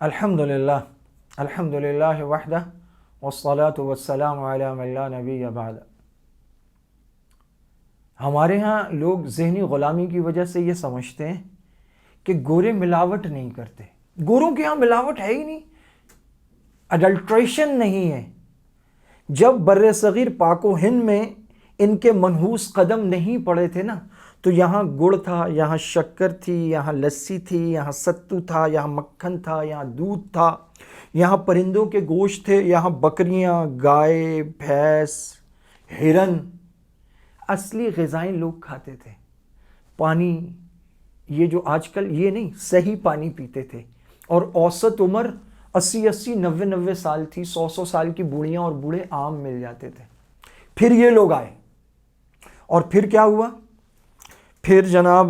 الحمدللہ وحدہ والصلاة والسلام علی من لا نبی بعد۔ ہمارے ہاں لوگ ذہنی غلامی کی وجہ سے یہ سمجھتے ہیں کہ گورے ملاوٹ نہیں کرتے، گوروں کے ہاں ملاوٹ ہے ہی نہیں، اڈلٹریشن نہیں ہے۔ جب بر صغیر پاک و ہند میں ان کے منحوس قدم نہیں پڑے تھے نا، تو یہاں گڑ تھا، یہاں شکر تھی، یہاں لسی تھی، یہاں ستو تھا، یہاں مکھن تھا، یہاں دودھ تھا، یہاں پرندوں کے گوشت تھے، یہاں بکریاں، گائے، بھینس، ہرن، اصلی غذائیں لوگ کھاتے تھے۔ پانی، یہ جو آج کل یہ نہیں، صحیح پانی پیتے تھے، اور اوسط عمر 80 90 سال تھی، 100 سال کی بوڑھیاں اور بوڑھے عام مل جاتے تھے۔ پھر یہ لوگ آئے، اور پھر کیا ہوا؟ پھر جناب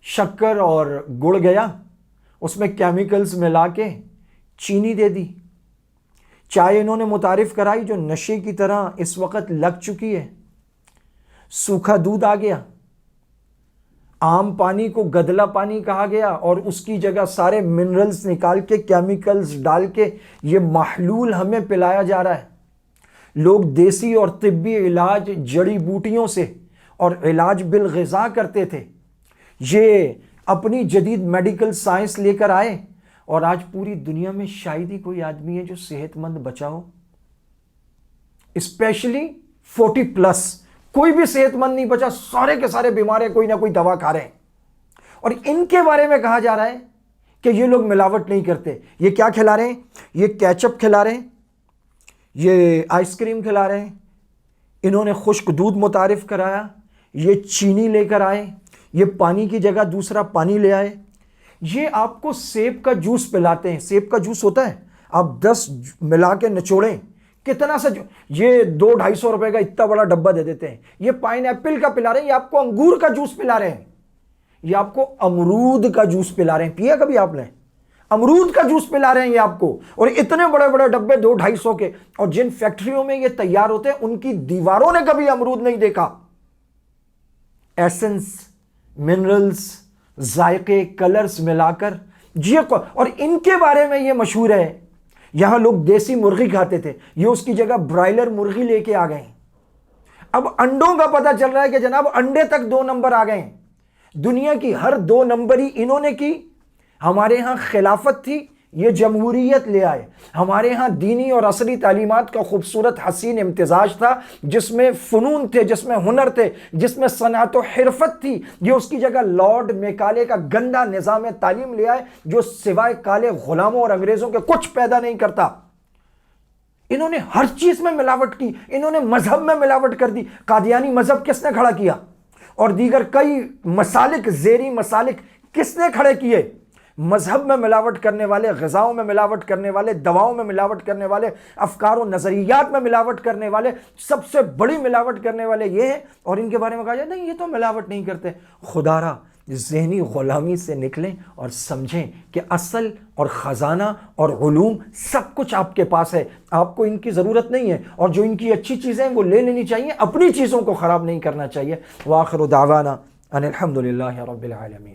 شکر اور گڑ گیا، اس میں کیمیکلز ملا کے چینی دے دی، چائے انہوں نے متعارف کرائی جو نشے کی طرح اس وقت لگ چکی ہے، سوکھا دودھ آ گیا، عام پانی کو گدلا پانی کہا گیا، اور اس کی جگہ سارے منرلز نکال کے کیمیکلز ڈال کے یہ محلول ہمیں پلایا جا رہا ہے۔ لوگ دیسی اور طبی علاج جڑی بوٹیوں سے اور علاج بالغذا کرتے تھے، یہ اپنی جدید میڈیکل سائنس لے کر آئے، اور آج پوری دنیا میں شاید ہی کوئی آدمی ہے جو صحت مند بچا ہو، اسپیشلی 40+، کوئی بھی صحت مند نہیں بچا، سارے کے سارے بیمار ہیں، کوئی نہ کوئی دوا کھا رہے ہیں۔ اور ان کے بارے میں کہا جا رہا ہے کہ یہ لوگ ملاوٹ نہیں کرتے۔ یہ کیا کھلا رہے ہیں؟ یہ کیچپ کھلا رہے ہیں، یہ آئس کریم کھلا رہے ہیں، انہوں نے خشک دودھ متعارف کرایا، یہ چینی لے کر آئے، یہ پانی کی جگہ دوسرا پانی لے آئے، یہ آپ کو سیب کا جوس پلاتے ہیں۔ سیب کا جوس ہوتا ہے، آپ 10 ملا کے نچوڑیں، کتنا سا یہ 200-250 روپے کا اتنا بڑا ڈبہ دے دیتے ہیں۔ یہ پائن ایپل کا پلا رہے ہیں، یہ آپ کو انگور کا جوس پلا رہے ہیں، یہ آپ کو امرود کا جوس پلا رہے ہیں۔ پیا کبھی آپ نے؟ امرود کا جوس پلا رہے ہیں یہ آپ کو، اور اتنے بڑے بڑے ڈبے 200-250 کے، اور جن فیکٹریوں میں یہ تیار ہوتے ہیں ان کی دیواروں نے کبھی امرود نہیں دیکھا۔ ایسنس، منرلز، ذائقے، کلرز ملا کر اور ان کے بارے میں یہ مشہور ہے۔ یہاں لوگ دیسی مرغی کھاتے تھے، یہ اس کی جگہ برائلر مرغی لے کے آ گئے ہیں۔ اب انڈوں کا پتہ چل رہا ہے کہ جناب انڈے تک 2 نمبر آ گئے ہیں، دنیا کی ہر 2 نمبری انہوں نے کی۔ ہمارے ہاں خلافت تھی، یہ جمہوریت لے آئے۔ ہمارے ہاں دینی اور عصری تعلیمات کا خوبصورت حسین امتزاج تھا، جس میں فنون تھے، جس میں ہنر تھے، جس میں صنعت و حرفت تھی، یہ اس کی جگہ لارڈ میکالے کا گندا نظام تعلیم لے آئے جو سوائے کالے غلاموں اور انگریزوں کے کچھ پیدا نہیں کرتا۔ انہوں نے ہر چیز میں ملاوٹ کی، انہوں نے مذہب میں ملاوٹ کر دی۔ قادیانی مذہب کس نے کھڑا کیا؟ اور دیگر کئی مسالک، زیری مسالک کس نے کھڑے کیے؟ مذہب میں ملاوٹ کرنے والے، غذاؤں میں ملاوٹ کرنے والے، دواؤں میں ملاوٹ کرنے والے، افکار و نظریات میں ملاوٹ کرنے والے، سب سے بڑی ملاوٹ کرنے والے یہ ہیں، اور ان کے بارے میں کہا جائے نہیں یہ تو ملاوٹ نہیں کرتے۔ خدا را ذہنی غلامی سے نکلیں اور سمجھیں کہ اصل اور خزانہ اور علوم سب کچھ آپ کے پاس ہے، آپ کو ان کی ضرورت نہیں ہے، اور جو ان کی اچھی چیزیں ہیں وہ لے لینی چاہیے، اپنی چیزوں کو خراب نہیں کرنا چاہیے۔ وآخر دعوانا ان الحمدللہ رب العالمین۔